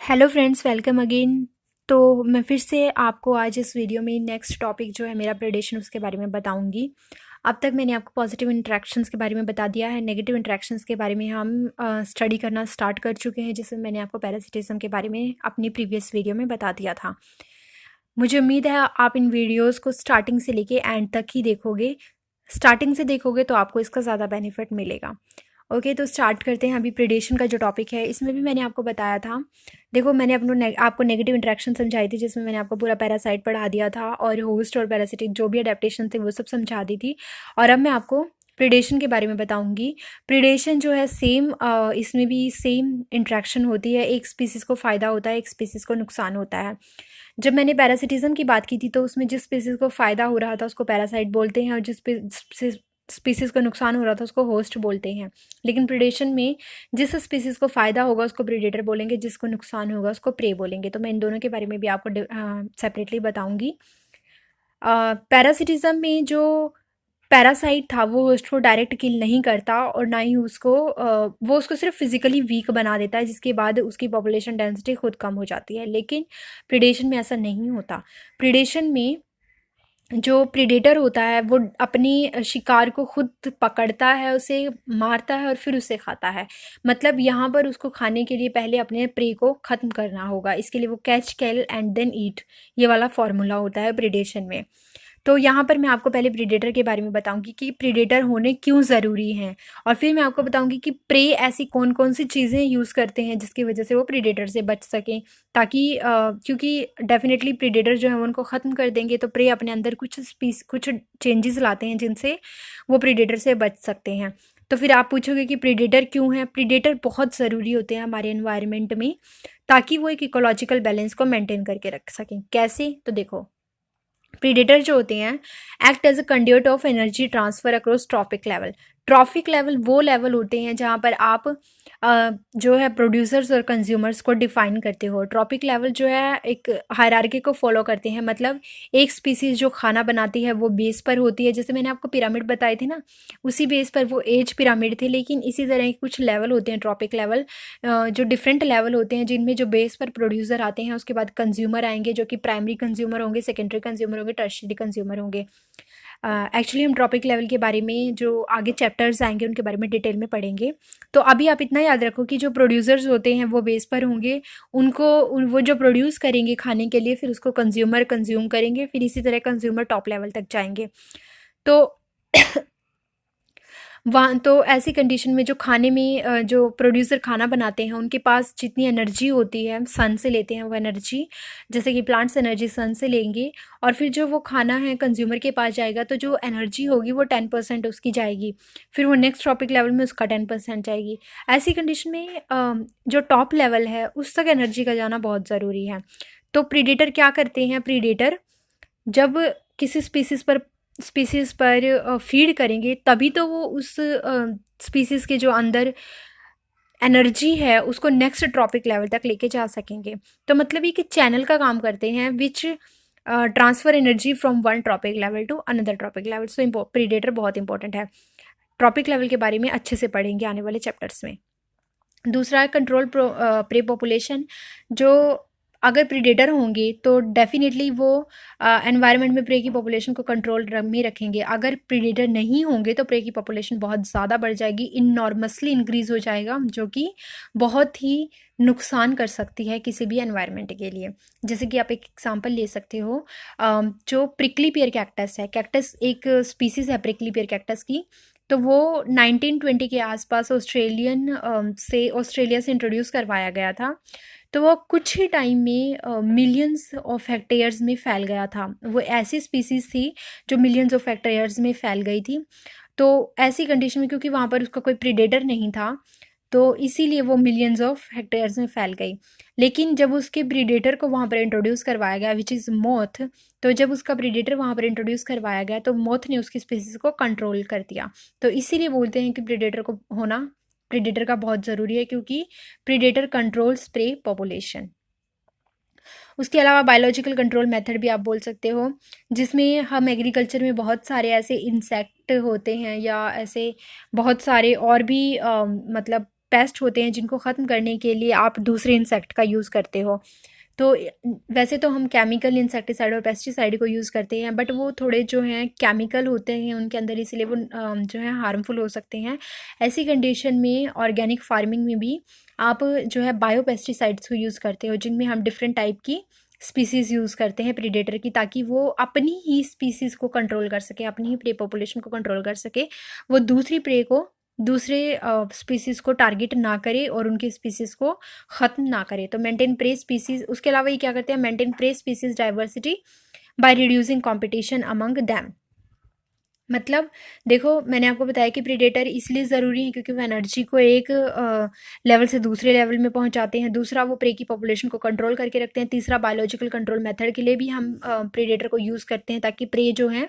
Hello friends, welcome again. तो मैं फिर से आपको आज इस वीडियो में नेक्स्ट टॉपिक जो है मेरा प्रेडिक्शन उसके बारे में बताऊंगी। अब तक मैंने आपको पॉजिटिव इंटरेक्शंस के बारे में बता दिया है। नेगेटिव इंटरेक्शंस के बारे में हम स्टडी करना स्टार्ट कर चुके हैं, जिसमें मैंने आपको पैरासिटिज्म के बारे में अपनी प्रीवियस वीडियो में बता दिया था। मुझे उम्मीद है आप इन वीडियोज़ को स्टार्टिंग से लेके एंड तक ही देखोगे। स्टार्टिंग से देखोगे तो आपको इसका ज़्यादा बेनिफिट मिलेगा। ओके, तो स्टार्ट करते हैं। अभी प्रेडेशन का जो टॉपिक है इसमें भी मैंने आपको बताया था। देखो, मैंने आपको नेगेटिव इंटरेक्शन समझाई थी, जिसमें मैंने आपको पूरा पैरासाइट पढ़ा दिया था और होस्ट और पैरासिटिक जो भी अडेप्टेशन थे वो सब समझा दी थी। और अब मैं आपको प्रेडेशन के बारे में बताऊंगी। प्रेडेशन जो है सेम, इसमें भी सेम इंटरेक्शन होती है। एक स्पीसीज़ को फ़ायदा होता है, एक स्पीसीज़ को नुकसान होता है। जब मैंने पैरासिटिज्म की बात की थी तो उसमें जिस स्पीसीज़ को फ़ायदा हो रहा था उसको पैरासाइट बोलते हैं, और जिस स्पीसीज़ को नुकसान हो रहा था उसको होस्ट बोलते हैं। लेकिन प्रेडेशन में जिस स्पीसीज़ को फ़ायदा होगा उसको प्रेडेटर बोलेंगे, जिसको नुकसान होगा उसको प्रे बोलेंगे। तो मैं इन दोनों के बारे में भी आपको सेपरेटली बताऊंगी। पैरासिटिज्म में जो पैरासाइट था वो होस्ट को डायरेक्ट किल नहीं करता, और ना ही वो उसको सिर्फ फिजिकली वीक बना देता है, जिसके बाद उसकी पॉपुलेशन डेंसिटी खुद कम हो जाती है। लेकिन प्रीडेशन में ऐसा नहीं होता। प्रीडेशन में जो प्रीडेटर होता है वो अपनी शिकार को खुद पकड़ता है, उसे मारता है और फिर उसे खाता है। मतलब यहाँ पर उसको खाने के लिए पहले अपने प्रे को ख़त्म करना होगा। इसके लिए वो catch, kill and then eat, ये वाला फॉर्मूला होता है प्रीडेशन में। तो यहाँ पर मैं आपको पहले प्रीडेटर के बारे में बताऊंगी कि प्रीडेटर होने क्यों ज़रूरी हैं, और फिर मैं आपको बताऊंगी कि प्रे ऐसी कौन कौन सी चीज़ें यूज़ करते हैं जिसकी वजह से वो प्रीडेटर से बच सकें। ताकि क्योंकि डेफिनेटली प्रीडेटर जो है वो उनको ख़त्म कर देंगे, तो प्रे अपने अंदर कुछ चेंजेस लाते हैं जिनसे वो प्रीडेटर से बच सकते हैं। तो फिर आप पूछोगे कि प्रीडेटर क्यों है। प्रीडेटर बहुत ज़रूरी होते हैं हमारे एनवायरनमेंट में, ताकि वो एक इकोलॉजिकल बैलेंस को मेंटेन करके रख सकें। कैसे? तो देखो, प्रीडेटर जो होते हैं act as a conduit of energy transfer across trophic level. Trophic level वो लेवल होते हैं जहाँ पर आप जो है प्रोड्यूसर्स और कंज्यूमर्स को डिफाइन करते हो। ट्रॉपिक लेवल जो है एक हायरार्की को फॉलो करते हैं। मतलब एक स्पीसीज जो खाना बनाती है वो बेस पर होती है, जैसे मैंने आपको पिरामिड बताए थे ना, उसी बेस पर वो एज पिरामिड थे। लेकिन इसी तरह के कुछ लेवल होते हैं ट्रॉपिक लेवल, जो डिफरेंट लेवल होते हैं, जिनमें जो बेस पर प्रोड्यूसर आते हैं, उसके बाद कंज्यूमर आएंगे जो कि प्राइमरी कंज्यूमर होंगे, सेकेंडरी कंज्यूमर होंगे, टर्शियरी कंज्यूमर होंगे। एक्चुअली हम ट्रॉपिक लेवल के बारे में जो आगे चैप्टर्स आएंगे उनके बारे में डिटेल में पढ़ेंगे। तो अभी आप इतना याद रखो कि जो प्रोड्यूसर्स होते हैं वो बेस पर होंगे। वो जो प्रोड्यूस करेंगे खाने के लिए, फिर उसको कंज्यूमर कंज्यूम करेंगे, फिर इसी तरह कंज्यूमर टॉप लेवल तक जाएंगे। तो वहाँ तो ऐसी कंडीशन में जो खाने में जो प्रोड्यूसर खाना बनाते हैं उनके पास जितनी एनर्जी होती है, सन से लेते हैं वो एनर्जी, जैसे कि प्लांट्स एनर्जी सन से लेंगे, और फिर जो वो खाना है कंज्यूमर के पास जाएगा, तो जो एनर्जी होगी वो 10% उसकी जाएगी। फिर वो नेक्स्ट ट्रॉपिक लेवल में उसका 10% जाएगी। ऐसी कंडीशन में जो टॉप लेवल है उस तक एनर्जी का जाना बहुत ज़रूरी है। तो प्रीडेटर क्या करते हैं? प्रीडेटर जब किसी स्पीसीज़ पर फीड करेंगे, तभी तो वो उस स्पीसीज़ के जो अंदर एनर्जी है उसको नेक्स्ट ट्रॉपिक लेवल तक लेके जा सकेंगे। तो मतलब ये कि चैनल का काम करते हैं which transfer energy from one trophic level to another trophic level. So predator बहुत इंपॉर्टेंट है। ट्रॉपिक लेवल के बारे में अच्छे से पढ़ेंगे आने वाले चैप्टर्स में। दूसरा है कंट्रोल प्रे पॉपुलेशन। जो अगर प्रीडेटर होंगे तो डेफिनेटली वो एनवायरनमेंट में प्रे की पॉपुलेशन को कंट्रोल में रखेंगे। अगर प्रीडेटर नहीं होंगे तो प्रे की पॉपुलेशन बहुत ज़्यादा बढ़ जाएगी, इनॉर्मसली इंक्रीज़ हो जाएगा, जो कि बहुत ही नुकसान कर सकती है किसी भी एनवायरनमेंट के लिए। जैसे कि आप एक एग्जांपल ले सकते हो, जो प्रिकली पियर कैक्टस है। कैक्टस एक स्पीसीज़ है प्रिकली पियर कैक्टस की। तो वो 1920 के आसपास ऑस्ट्रेलिया से इंट्रोड्यूस करवाया गया था। तो वो कुछ ही टाइम में मिलियंस ऑफ हेक्टेयर्स में फैल गया था। वो ऐसी स्पीसीज़ थी जो मिलियंस ऑफ हेक्टेयर्स में फैल गई थी। तो ऐसी कंडीशन में, क्योंकि वहाँ पर उसका कोई प्रीडेटर नहीं था, तो इसीलिए वो मिलियंस ऑफ हेक्टेयर्स में फैल गई। लेकिन जब उसके प्रीडेटर को वहाँ पर इंट्रोड्यूस करवाया गया, विच इज़ मोथ, तो जब उसका प्रीडेटर वहाँ पर इंट्रोड्यूस करवाया गया तो मोथ ने उसकी स्पीसीज़ को कंट्रोल कर दिया। तो इसीलिए बोलते हैं कि प्रीडेटर का बहुत ज़रूरी है, क्योंकि प्रीडेटर कंट्रोल्स प्रे पॉपुलेशन। उसके अलावा बायोलॉजिकल कंट्रोल मेथड भी आप बोल सकते हो, जिसमें हम एग्रीकल्चर में बहुत सारे ऐसे इंसेक्ट होते हैं या ऐसे बहुत सारे और भी मतलब पेस्ट होते हैं जिनको ख़त्म करने के लिए आप दूसरे इंसेक्ट का यूज़ करते हो। तो वैसे तो हम केमिकल इंसेक्टिसाइड और पेस्टिसाइड को यूज़ करते हैं, बट वो थोड़े जो हैं केमिकल होते हैं उनके अंदर, इसलिए वो जो है हार्मफुल हो सकते हैं। ऐसी कंडीशन में ऑर्गेनिक फार्मिंग में भी आप जो है बायो पेस्टिसाइड्स को यूज़ करते हो, जिनमें हम डिफरेंट टाइप की स्पीसीज़ यूज़ करते हैं प्रीडेटर की, ताकि वो अपनी ही स्पीसीज़ को कंट्रोल कर सके, अपनी ही प्रे पॉपुलेशन को कंट्रोल कर सके। वो दूसरी प्रे को, दूसरे स्पीसीज़ को टारगेट ना करे और उनकी स्पीसीज़ को ख़त्म ना करे। तो मेंटेन प्रे स्पीसीज़, उसके अलावा ये क्या करते हैं, maintain prey species diversity by reducing competition among them. मतलब देखो, मैंने आपको बताया कि प्रीडेटर इसलिए ज़रूरी है क्योंकि वो एनर्जी को एक लेवल से दूसरे लेवल में पहुंचाते हैं। दूसरा, वो प्रे की पॉपुलेशन को कंट्रोल करके रखते हैं। तीसरा, बायोलॉजिकल कंट्रोल मेथड के लिए भी हम प्रीडेटर को यूज़ करते हैं, ताकि प्रे जो है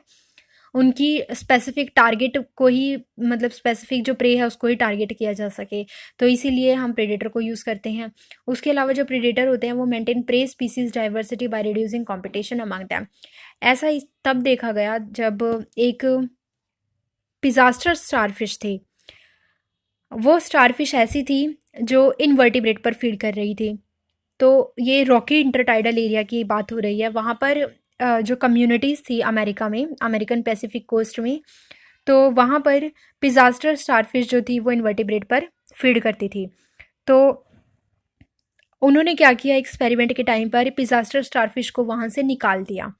उनकी स्पेसिफिक टारगेट को ही, मतलब स्पेसिफिक जो प्रे है उसको ही टारगेट किया जा सके। तो इसीलिए हम प्रेडेटर को यूज़ करते हैं। उसके अलावा जो प्रेडेटर होते हैं वो maintain prey species diversity by reducing competition among them. ऐसा तब देखा गया जब एक पिजास्टर स्टारफिश थी। वो स्टारफिश ऐसी थी जो इनवर्टिब्रेट पर फीड कर रही थी। तो ये रॉकी इंटरटाइडल एरिया की बात हो रही है। वहाँ पर जो कम्युनिटीज़ थी अमेरिका में, अमेरिकन पैसिफिक कोस्ट में, तो वहाँ पर पिजास्टर स्टारफिश जो थी वो इनवर्टिब्रेट पर फीड करती थी। तो उन्होंने क्या किया, एक्सपेरिमेंट के टाइम पर पिजास्टर स्टारफिश को वहाँ से निकाल दिया।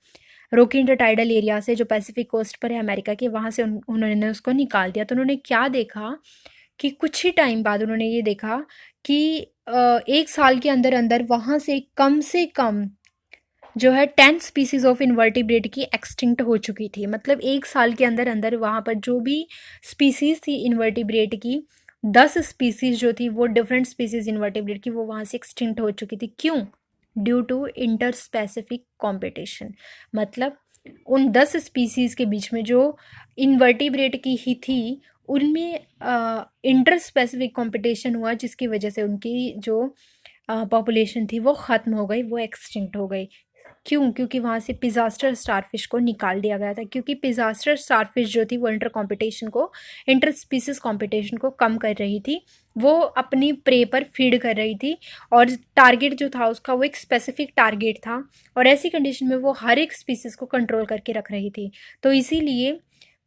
रॉकी इंटरटाइडल एरिया से, जो पैसिफिक कोस्ट पर है अमेरिका के, वहाँ से उन्होंने उसको निकाल दिया। तो उन्होंने क्या देखा कि कुछ ही टाइम बाद उन्होंने ये देखा कि 1 साल के अंदर अंदर वहाँ से कम जो है 10 स्पीसीज ऑफ इनवर्टिब्रेट की एक्सटिंक्ट हो चुकी थी। मतलब 1 साल के अंदर अंदर वहाँ पर जो भी स्पीसीज थी इनवर्टिब्रेट की, 10 स्पीसीज जो थी वो डिफरेंट स्पीसीज इनवर्टिब्रेट की, वो वहाँ से एक्सटिंक्ट हो चुकी थी। क्यों? Due to inter specific competition. मतलब उन 10 स्पीसीज के बीच में जो इनवर्टिब्रेट की ही थी, उनमें इंटर स्पेसिफिक कॉम्पिटिशन हुआ, जिसकी वजह से उनकी जो पॉपुलेशन थी वो ख़त्म हो गई, वो एक्सटिंक्ट हो गई। क्यों? क्योंकि वहाँ से पिजास्टर स्टारफिश को निकाल दिया गया था। क्योंकि पिजास्टर स्टारफिश जो थी वो इंटर स्पीसीज कॉम्पिटिशन को कम कर रही थी। वो अपनी प्रे पर फीड कर रही थी और टारगेट जो था उसका वो एक स्पेसिफिक टारगेट था, और ऐसी कंडीशन में वो हर एक स्पीसीज को कंट्रोल करके रख रही थी। तो इसीलिए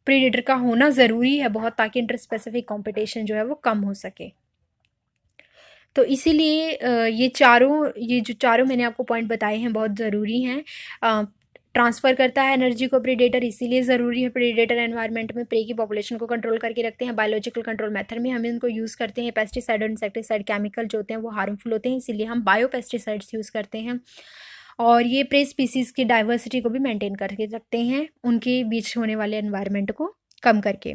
प्रीडेटर का होना ज़रूरी है बहुत, ताकि इंटर स्पेसिफिक कॉम्पिटिशन जो है वो कम हो सके। तो इसीलिए ये जो चारों मैंने आपको पॉइंट बताए हैं बहुत ज़रूरी हैं। ट्रांसफ़र करता है एनर्जी को प्रीडेटर, इसीलिए ज़रूरी है। प्रीडेटर एनवायरनमेंट में प्रे की पॉपुलेशन को कंट्रोल करके रखते हैं। बायोलॉजिकल कंट्रोल मेथड में हम इनको यूज़ करते हैं। पेस्टिसाइड और इंसेक्टिसाइड केमिकल जो होते हैं वो हार्मफुल होते हैं, इसीलिए हम बायो पेस्टिसाइड्स यूज़ करते हैं। और ये प्रे स्पीसीज़ की डाइवर्सिटी को भी मेंटेन करके रखते हैं, उनके बीच होने वाले एनवायरनमेंट को कम करके,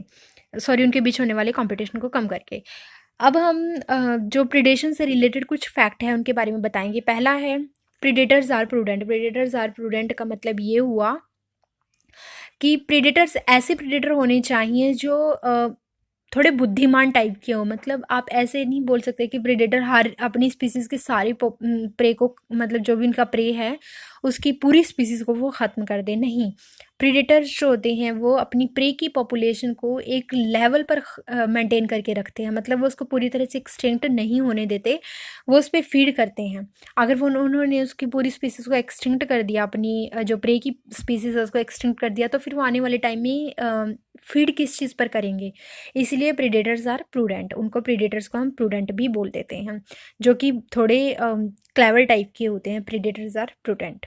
उनके बीच होने वाले कॉम्पिटिशन को कम करके। अब हम जो प्रिडेशन से रिलेटेड कुछ फैक्ट हैं उनके बारे में बताएंगे। पहला है predators are prudent. Predators are prudent का मतलब ये हुआ कि प्रीडेटर्स ऐसे प्रीडेटर होने चाहिए जो थोड़े बुद्धिमान टाइप के हो। मतलब आप ऐसे नहीं बोल सकते कि प्रेडेटर हर अपनी स्पीसीज़ के सारे प्रे को, मतलब जो भी उनका प्रे है उसकी पूरी स्पीसीज़ को वो ख़त्म कर दे। नहीं, प्रेडेटर्स जो होते हैं वो अपनी प्रे की पॉपुलेशन को एक लेवल पर मेंटेन करके रखते हैं। मतलब वो उसको पूरी तरह से एक्सटिंक्ट नहीं होने देते, वो उस पर फीड करते हैं। अगर वो उन्होंने उसकी पूरी स्पीसीज़ को एक्सटिंक्ट कर दिया, अपनी जो प्रे की स्पीसीज़ है उसको एक्सटिंक्ट कर दिया, तो फिर वो आने वाले टाइम में फीड किस चीज़ पर करेंगे। इसलिए प्रीडेटर्स आर प्रूडेंट, उनको प्रीडेटर्स को हम प्रूडेंट भी बोल देते हैं, जो कि थोड़े क्लेवर टाइप के होते हैं। Predators are prudent.